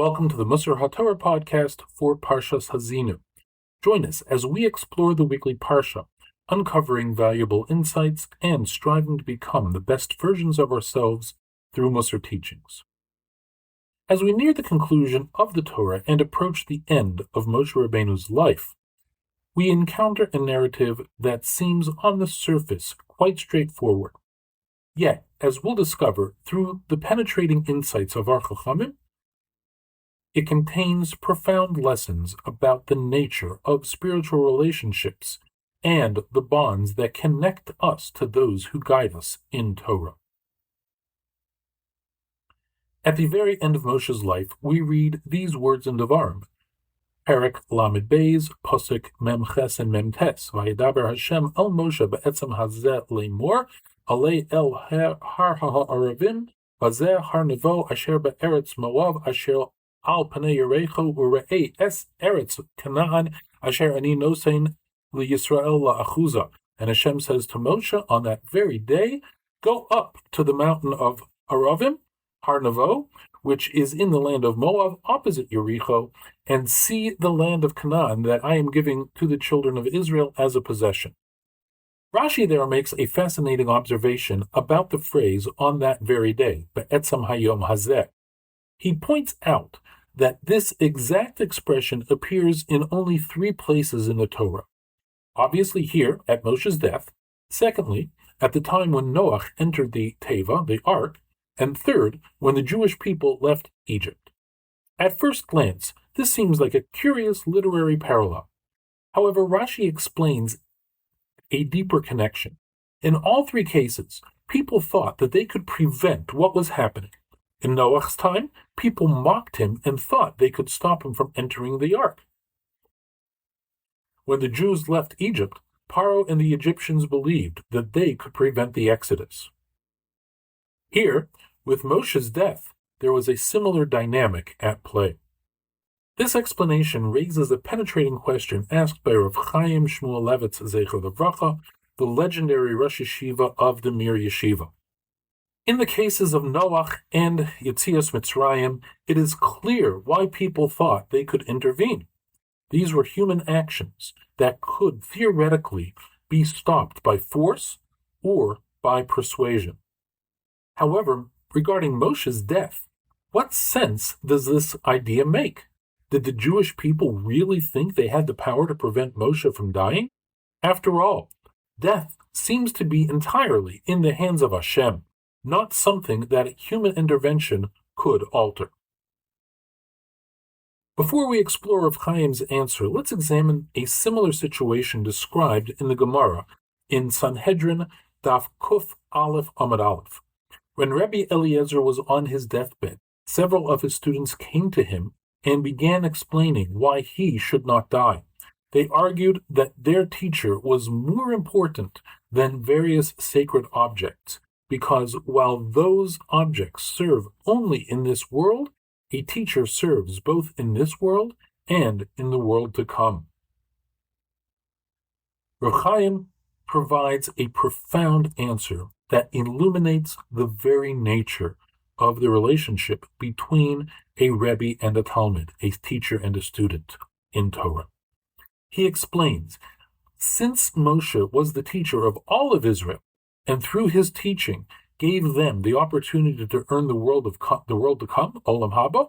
Welcome to the Musar HaTorah podcast for Parshas Hazenu. Join us as we explore the weekly Parsha, uncovering valuable insights and striving to become the best versions of ourselves through Musar teachings. As we near the conclusion of the Torah and approach the end of Moshe Rabbeinu's life, we encounter a narrative that seems on the surface quite straightforward. Yet, as we'll discover through the penetrating insights of our Chachamim, it contains profound lessons about the nature of spiritual relationships and the bonds that connect us to those who guide us in Torah. At the very end of Moshe's life, we read these words in Devarim, Perek Lamed Beis, Posuk Mem Ches and Mem Tes, Vayedaber Hashem el Moshe be'etzem hazeh le'mor, alei el har ha'aravim, vazeh har nevo asher be'eretz Moav asher Al Panei Yerecho Ure'ei Es Eretz Canaan Asher Ani Nosein LeYisrael LaAchuza. And Hashem says to Moshe on that very day, go up to the mountain of Aravim, Har Nevo, which is in the land of Moab, opposite Yericho, and see the land of Canaan that I am giving to the children of Israel as a possession. Rashi there makes a fascinating observation about the phrase on that very day, Be'etzam Hayom Hazeh. He points out that this exact expression appears in only 3 places in the Torah. Obviously here, at Moshe's death. Secondly, at the time when Noach entered the Teva, the Ark. And third, when the Jewish people left Egypt. At first glance, this seems like a curious literary parallel. However, Rashi explains a deeper connection. In all 3 cases, people thought that they could prevent what was happening. In Noach's time, people mocked him and thought they could stop him from entering the ark. When the Jews left Egypt, Paro and the Egyptians believed that they could prevent the Exodus. Here, with Moshe's death, there was a similar dynamic at play. This explanation raises a penetrating question asked by Rav Chaim Shmuelevitz Zecher Levracha, the legendary Rosh Yeshiva of the Mir Yeshiva. In the cases of Noach and Yetzias Mitzrayim, it is clear why people thought they could intervene. These were human actions that could theoretically be stopped by force or by persuasion. However, regarding Moshe's death, what sense does this idea make? Did the Jewish people really think they had the power to prevent Moshe from dying? After all, death seems to be entirely in the hands of Hashem, not something that human intervention could alter. Before we explore Rav Chaim's answer, let's examine a similar situation described in the Gemara in Sanhedrin Daf Kuf Aleph Amud Aleph. When Rabbi Eliezer was on his deathbed, several of his students came to him and began explaining why he should not die. They argued that their teacher was more important than various sacred objects, because while those objects serve only in this world, a teacher serves both in this world and in the world to come. Rav Chaim provides a profound answer that illuminates the very nature of the relationship between a Rebbe and a Talmud, a teacher and a student in Torah. He explains, since Moshe was the teacher of all of Israel, and through his teaching gave them the opportunity to earn the world to come, Olam Haba,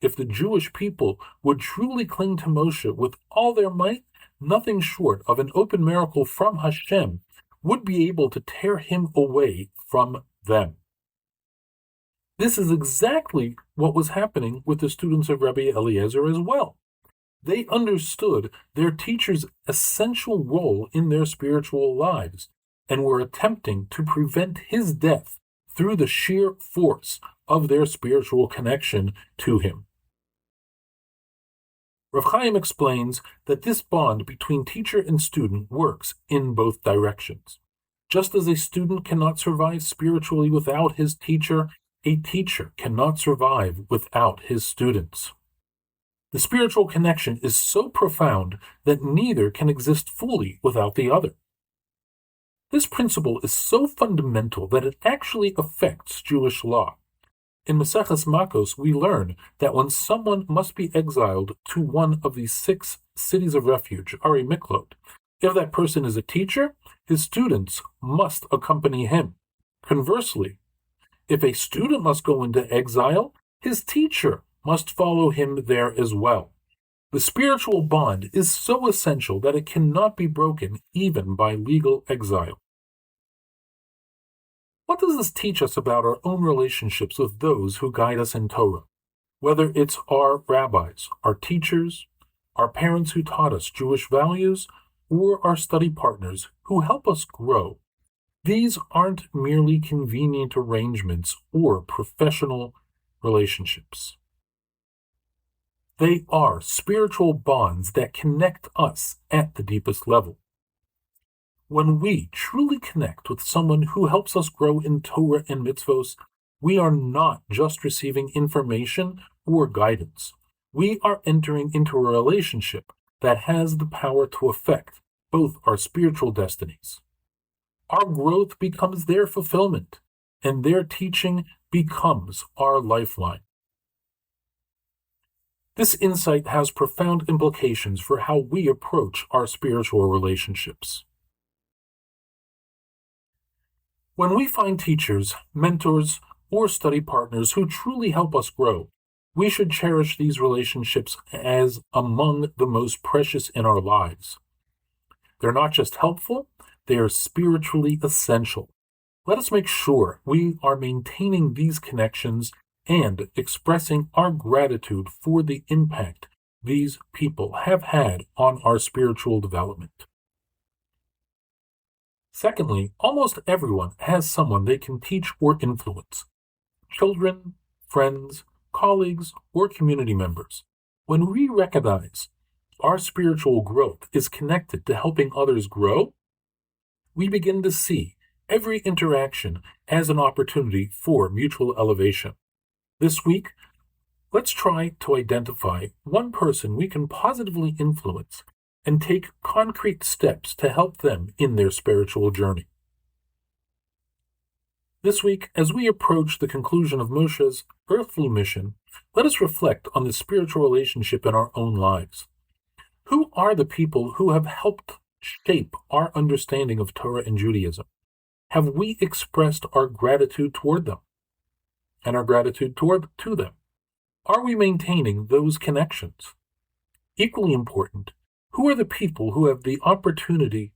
if the Jewish people would truly cling to Moshe with all their might, nothing short of an open miracle from Hashem would be able to tear him away from them. This is exactly what was happening with the students of Rabbi Eliezer as well. They understood their teacher's essential role in their spiritual lives, and were attempting to prevent his death through the sheer force of their spiritual connection to him. Rav Chaim explains that this bond between teacher and student works in both directions. Just as a student cannot survive spiritually without his teacher, a teacher cannot survive without his students. The spiritual connection is so profound that neither can exist fully without the other. This principle is so fundamental that it actually affects Jewish law. In Maseches Makos, we learn that when someone must be exiled to one of the 6 cities of refuge, Ari Miklot, if that person is a teacher, his students must accompany him. Conversely, if a student must go into exile, his teacher must follow him there as well. The spiritual bond is so essential that it cannot be broken even by legal exile. What does this teach us about our own relationships with those who guide us in Torah? Whether it's our rabbis, our teachers, our parents who taught us Jewish values, or our study partners who help us grow, these aren't merely convenient arrangements or professional relationships. They are spiritual bonds that connect us at the deepest level. When we truly connect with someone who helps us grow in Torah and mitzvos, we are not just receiving information or guidance. We are entering into a relationship that has the power to affect both our spiritual destinies. Our growth becomes their fulfillment, and their teaching becomes our lifeline. This insight has profound implications for how we approach our spiritual relationships. When we find teachers, mentors, or study partners who truly help us grow, we should cherish these relationships as among the most precious in our lives. They're not just helpful, they are spiritually essential. Let us make sure we are maintaining these connections and expressing our gratitude for the impact these people have had on our spiritual development. Secondly, almost everyone has someone they can teach or influence. Children, friends, colleagues, or community members. When we recognize our spiritual growth is connected to helping others grow, we begin to see every interaction as an opportunity for mutual elevation. This week, let's try to identify one person we can positively influence and take concrete steps to help them in their spiritual journey. This week, as we approach the conclusion of Moshe's earthly mission, let us reflect on the spiritual relationship in our own lives. Who are the people who have helped shape our understanding of Torah and Judaism? Have we expressed our gratitude toward them and our gratitude to them? Are we maintaining those connections? Equally important, who are the people we have the opportunity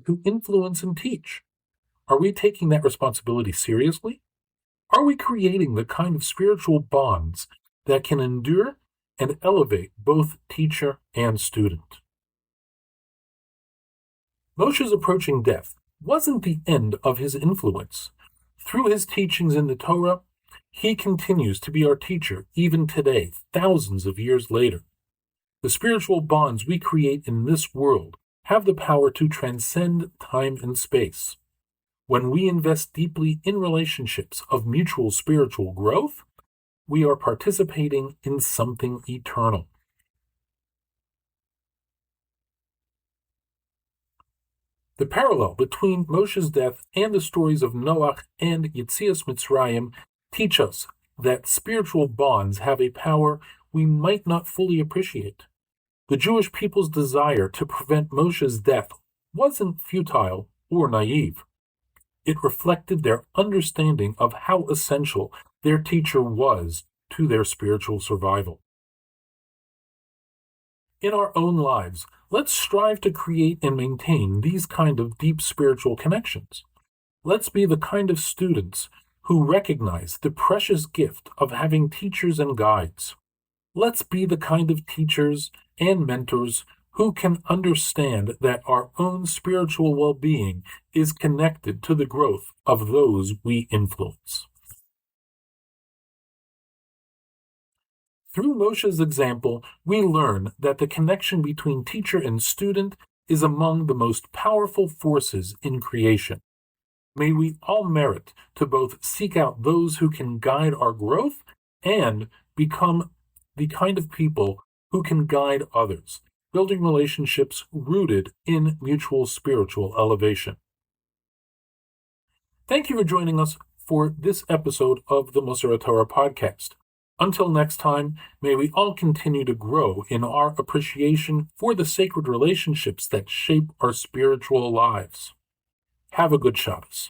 to influence and teach? Are we taking that responsibility seriously? Are we creating the kind of spiritual bonds that can endure and elevate both teacher and student? Moshe's approaching death wasn't the end of his influence. Through his teachings in the Torah, he continues to be our teacher even today, thousands of years later. The spiritual bonds we create in this world have the power to transcend time and space. When we invest deeply in relationships of mutual spiritual growth, we are participating in something eternal. The parallel between Moshe's death and the stories of Noach and Yetzias Mitzrayim teach us that spiritual bonds have a power we might not fully appreciate. The Jewish people's desire to prevent Moshe's death wasn't futile or naive. It reflected their understanding of how essential their teacher was to their spiritual survival. In our own lives, let's strive to create and maintain these kind of deep spiritual connections. Let's be the kind of students who recognize the precious gift of having teachers and guides. Let's be the kind of teachers and mentors who can understand that our own spiritual well-being is connected to the growth of those we influence. Through Moshe's example, we learn that the connection between teacher and student is among the most powerful forces in creation. May we all merit to both seek out those who can guide our growth and become the kind of people who can guide others, building relationships rooted in mutual spiritual elevation. Thank you for joining us for this episode of the Moshe Torah podcast. Until next time, may we all continue to grow in our appreciation for the sacred relationships that shape our spiritual lives. Have a good Shabbos.